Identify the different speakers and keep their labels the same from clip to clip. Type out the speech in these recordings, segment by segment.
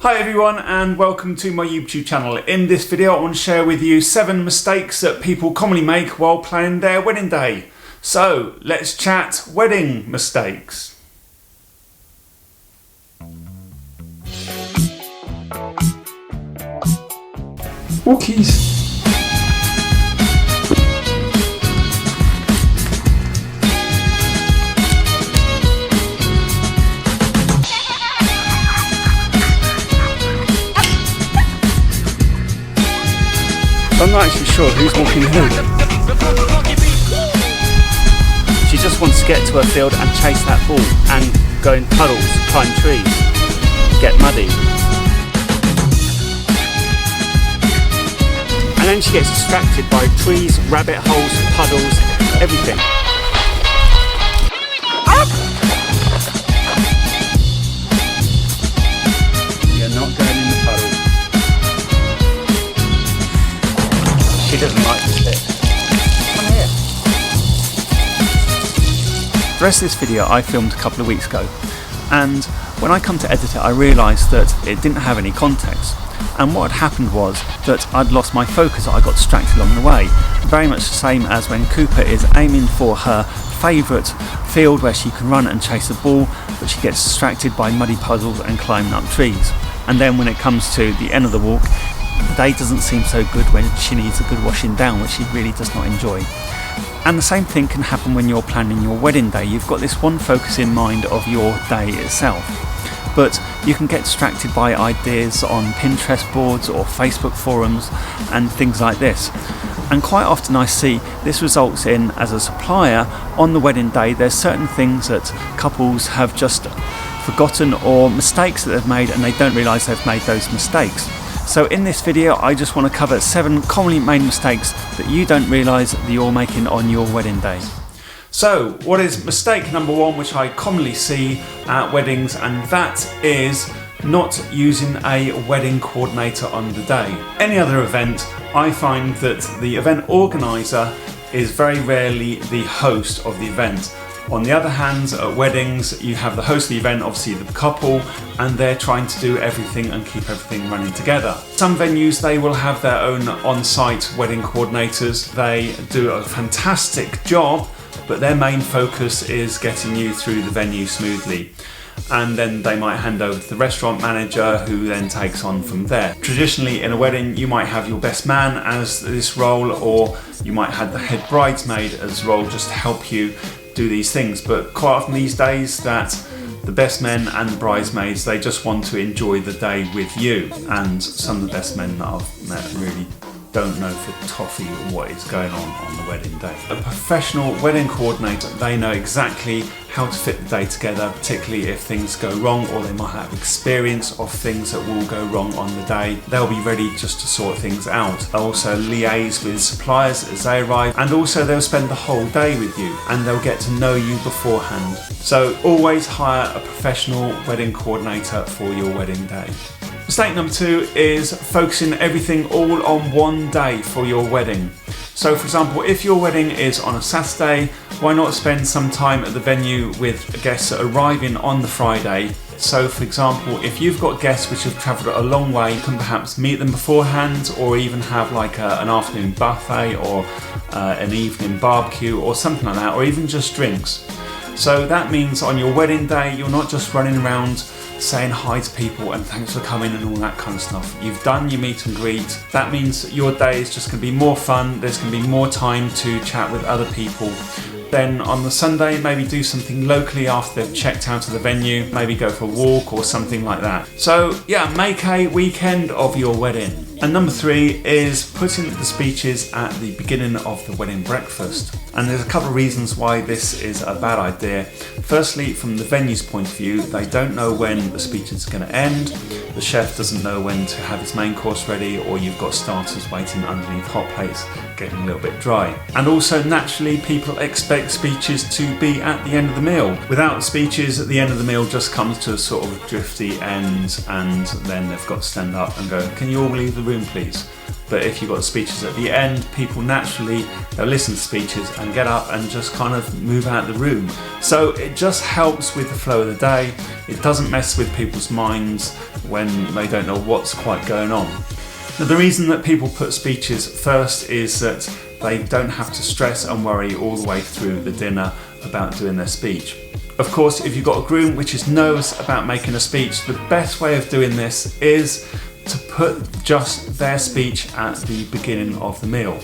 Speaker 1: Hi everyone and welcome to my YouTube channel. In this video I want to share with you 7 mistakes that people commonly make while planning their wedding day. So let's chat wedding mistakes. Walkies. I'm not actually sure who's walking who. She just wants to get to her field and chase that ball and go in puddles, climb trees, get muddy. And then she gets distracted by trees, rabbit holes, puddles, everything. You're not going in the puddle. She doesn't like this bit. Come here. The rest of this video I filmed a couple of weeks ago, and when I come to edit it I realised that it didn't have any context, and what had happened was that I'd lost my focus. I got distracted along the way, very much the same as when Cooper is aiming for her favourite field where she can run and chase the ball, but she gets distracted by muddy puddles and climbing up trees. And then when it comes to the end of the walk, the day doesn't seem so good when she needs a good washing down, which she really does not enjoy. And the same thing can happen when you're planning your wedding day. You've got this one focus in mind of your day itself, but you can get distracted by ideas on Pinterest boards or Facebook forums and things like this. And quite often I see this results in, as a supplier, on the wedding day there's certain things that couples have just forgotten or mistakes that they've made and they don't realise they've made those mistakes. So in this video I just want to cover 7 commonly made mistakes that you don't realise that you're making on your wedding day. So what is mistake number 1, which I commonly see at weddings, and that is not using a wedding coordinator on the day. Any other event, I find that the event organiser is very rarely the host of the event. On the other hand, at weddings, you have the host of the event, obviously the couple, and they're trying to do everything and keep everything running together. Some venues, they will have their own on-site wedding coordinators. They do a fantastic job, but their main focus is getting you through the venue smoothly. And then they might hand over to the restaurant manager, who then takes on from there. Traditionally in a wedding you might have your best man as this role, or you might have the head bridesmaid as role, just to help you do these things. But quite often these days that the best men and the bridesmaids, they just want to enjoy the day with you, and some of the best men that I've met really don't know for toffee what is going on the wedding day. A professional wedding coordinator, they know exactly how to fit the day together, particularly if things go wrong, or they might have experience of things that will go wrong on the day. They'll be ready just to sort things out. They'll also liaise with suppliers as they arrive, and also they'll spend the whole day with you and they'll get to know you beforehand. So always hire a professional wedding coordinator for your wedding day. Mistake number 2 is focusing everything all on one day for your wedding. So for example, if your wedding is on a Saturday, why not spend some time at the venue with guests arriving on the Friday? So for example, if you've got guests which have travelled a long way, you can perhaps meet them beforehand, or even have like an afternoon buffet or an evening barbecue or something like that, or even just drinks. So that means on your wedding day you're not just running around saying hi to people and thanks for coming and all that kind of stuff. You've done your meet and greet. That means your day is just going to be more fun. There's going to be more time to chat with other people. Then on the Sunday, maybe do something locally after they've checked out of the venue, maybe go for a walk or something like that. So yeah, make a weekend of your wedding. And number 3 is putting the speeches at the beginning of the wedding breakfast. And there's a couple of reasons why this is a bad idea. Firstly, from the venue's point of view, they don't know when the speech is going to end. The chef doesn't know when to have his main course ready, or you've got starters waiting underneath hot plates getting a little bit dry. And also naturally people expect speeches to be at the end of the meal. Without speeches at the end of the meal just comes to a sort of drifty end, and then they've got to stand up and go, "Can you all leave the room please?" But if you've got speeches at the end, people naturally, they'll listen to speeches and get up and just kind of move out of the room. So it just helps with the flow of the day. It doesn't mess with people's minds when they don't know what's quite going on. Now, the reason that people put speeches first is that they don't have to stress and worry all the way through the dinner about doing their speech. Of course, if you've got a groom which is nervous about making a speech, the best way of doing this is to put just their speech at the beginning of the meal.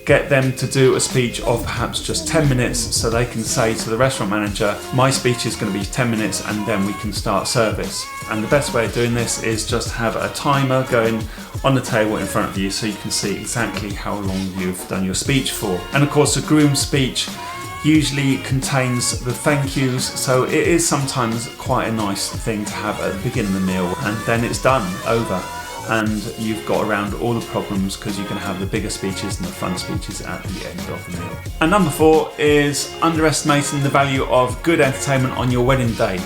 Speaker 1: Get them to do a speech of perhaps just 10 minutes so they can say to the restaurant manager, my speech is going to be 10 minutes and then we can start service. And the best way of doing this is just have a timer going on the table in front of you so you can see exactly how long you've done your speech for. And of course, a groom speech usually contains the thank yous, so it is sometimes quite a nice thing to have at the beginning of the meal, and then it's done, over, and you've got around all the problems because you can have the bigger speeches and the fun speeches at the end of the meal. And number 4 is underestimating the value of good entertainment on your wedding day.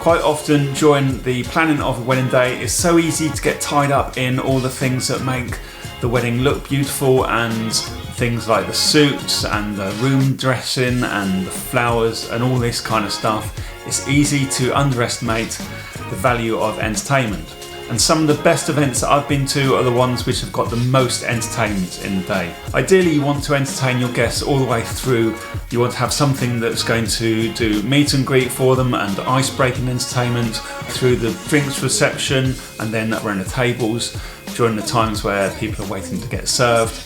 Speaker 1: Quite often during the planning of a wedding day, it's so easy to get tied up in all the things that make the wedding look beautiful, and things like the suits and the room dressing and the flowers and all this kind of stuff. It's easy to underestimate the value of entertainment. And some of the best events that I've been to are the ones which have got the most entertainment in the day. Ideally, you want to entertain your guests all the way through. You want to have something that's going to do meet and greet for them and ice-breaking entertainment through the drinks reception and then around the tables during the times where people are waiting to get served.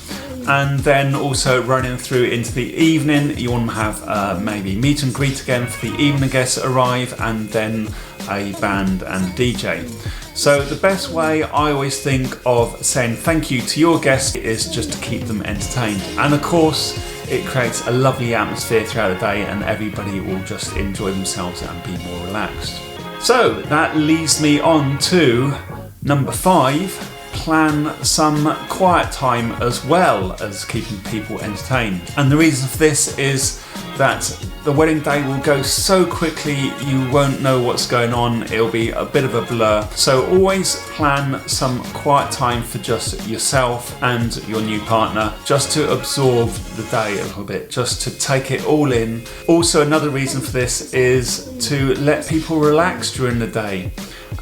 Speaker 1: And then also running through into the evening, you want to have maybe meet and greet again for the evening guests that arrive, and then a band and DJ. So the best way I always think of saying thank you to your guests is just to keep them entertained. And of course, it creates a lovely atmosphere throughout the day and everybody will just enjoy themselves and be more relaxed. So that leads me on to number 5. Plan some quiet time as well as keeping people entertained. And the reason for this is that the wedding day will go so quickly you won't know what's going on. It'll be a bit of a blur. So always plan some quiet time for just yourself and your new partner, just to absorb the day a little bit, just to take it all in. Also, another reason for this is to let people relax during the day.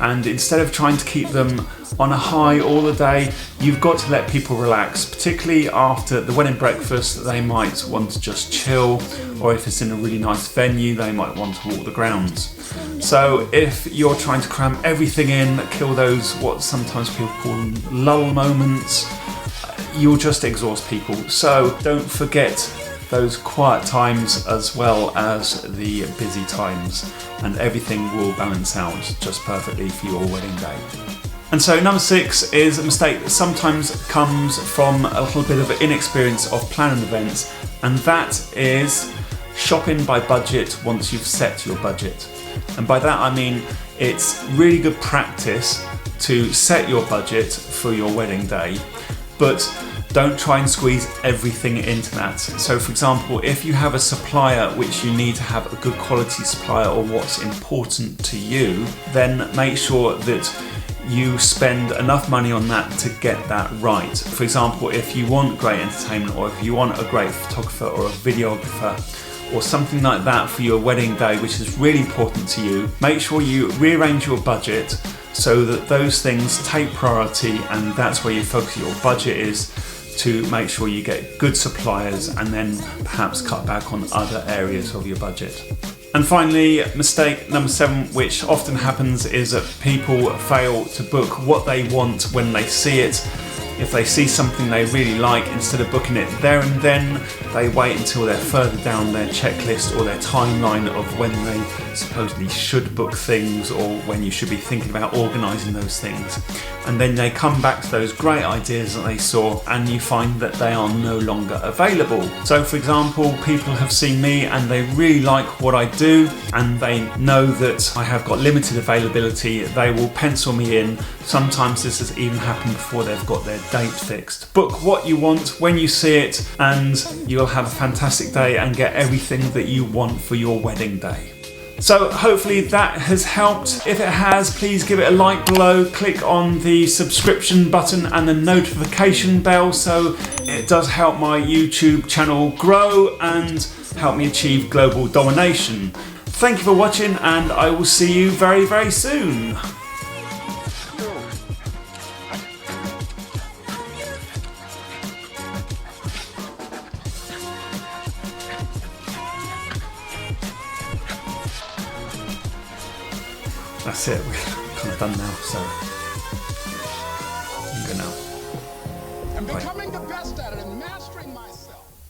Speaker 1: And instead of trying to keep them on a high all the day, you've got to let people relax, particularly after the wedding breakfast. They might want to just chill, or if it's in a really nice venue, they might want to walk the grounds. So if you're trying to cram everything in, kill those what sometimes people call lull moments, you'll just exhaust people. So don't forget those quiet times as well as the busy times, and everything will balance out just perfectly for your wedding day. And so number 6 is a mistake that sometimes comes from a little bit of inexperience of planning events, and that is shopping by budget once you've set your budget. And by that I mean it's really good practice to set your budget for your wedding day, but don't try and squeeze everything into that. So for example, if you have a supplier which you need to have a good quality supplier, or what's important to you, then make sure that you spend enough money on that to get that right. For example, if you want great entertainment, or if you want a great photographer or a videographer, or something like that for your wedding day, which is really important to you, make sure you rearrange your budget so that those things take priority, and that's where you focus your budget is, to make sure you get good suppliers and then perhaps cut back on other areas of your budget. And finally, mistake number 7, which often happens, is that people fail to book what they want when they see it. If they see something they really like, instead of booking it there and then, they wait until they're further down their checklist or their timeline of when they supposedly should book things, or when you should be thinking about organising those things. And then they come back to those great ideas that they saw, and you find that they are no longer available. So for example, people have seen me and they really like what I do, and they know that I have got limited availability. They will pencil me in. Sometimes this has even happened before they've got their date fixed. Book what you want when you see it, and you'll have a fantastic day and get everything that you want for your wedding day. So hopefully that has helped. If it has, please give it a like below, click on the subscription button and the notification bell, so it does help my YouTube channel grow and help me achieve global domination. Thank you for watching, and I will see you very, very soon. That's it, we're kind of done now, so you can go now. Bye.